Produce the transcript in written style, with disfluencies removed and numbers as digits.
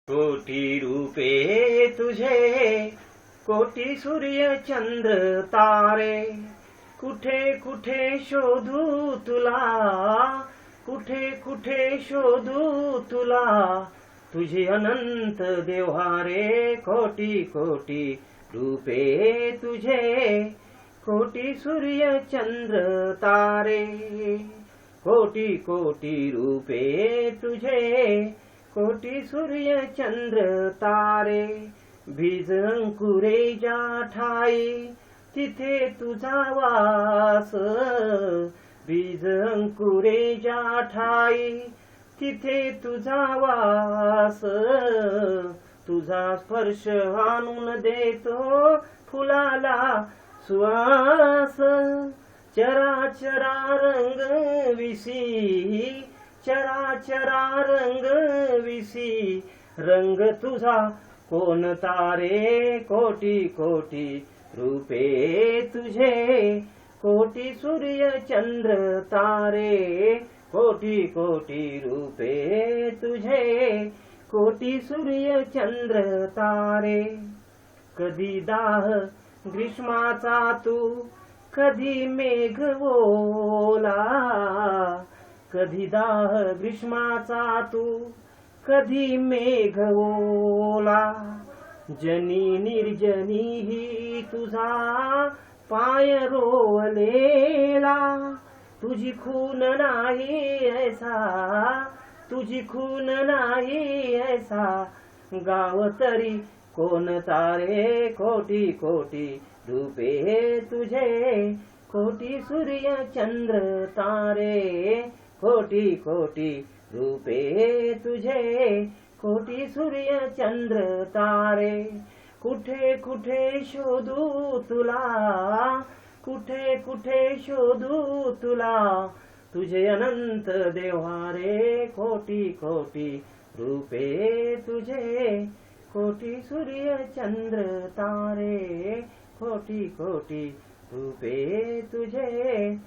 कोटी रूपे तुझे, कोटी सूर्य चंद्र तारे, कुठे कुठे शोधू तुला, कुठे कुठे शोधू तुला, तुझे अनंत देव्हारे. कोटी कोटी रूपे तुझे, कोटी सूर्य चंद्र तारे, कोटी कोटी रूपे तुझे, कोटी सूर्य चंद्र तारे. बीज अंकुरे ज्या ठाई, तिथे तुझा वास, बीज अंकुरे ज्या ठाई, तिथे तुझा वास. तुझा स्पर्श आणून देतो फुलाला सुवास. चराचरा रंग विसी, चराचरा रंग विसी, रंग तुझा कोणता रे. कोटी कोटी रूपे तुझे, कोटी सूर्य चंद्र तारे, कोटी कोटी रूपे तुझे, कोटी सूर्य चंद्र तारे. कधी दाह ग्रीष्माचा तू, कधी मेघ ओला, कधी दाह ग्रीष्माचा तू, कधी मेघ ओला. जनी निर्जनी ही तुझा पाय रोवलेला, तुझी खून नाही ऐसा, तुझी खून नाही ऐसा. गाव तरी कोणता रे. कोटी कोटी रूपे तुझे, कोटी सूर्य चंद्र तारे, कोटी कोटी रूपे तुझे, कोटी सूर्य चंद्र तारे. कुठे कुठे शोधू तुला, कुठे कुठे शोधू तुला, तुझे अनंत देव्हारे. कोटी कोटी रूपे तुझे, कोटी सूर्य चंद्र तारे, कोटी कोटी रूपे तुझे.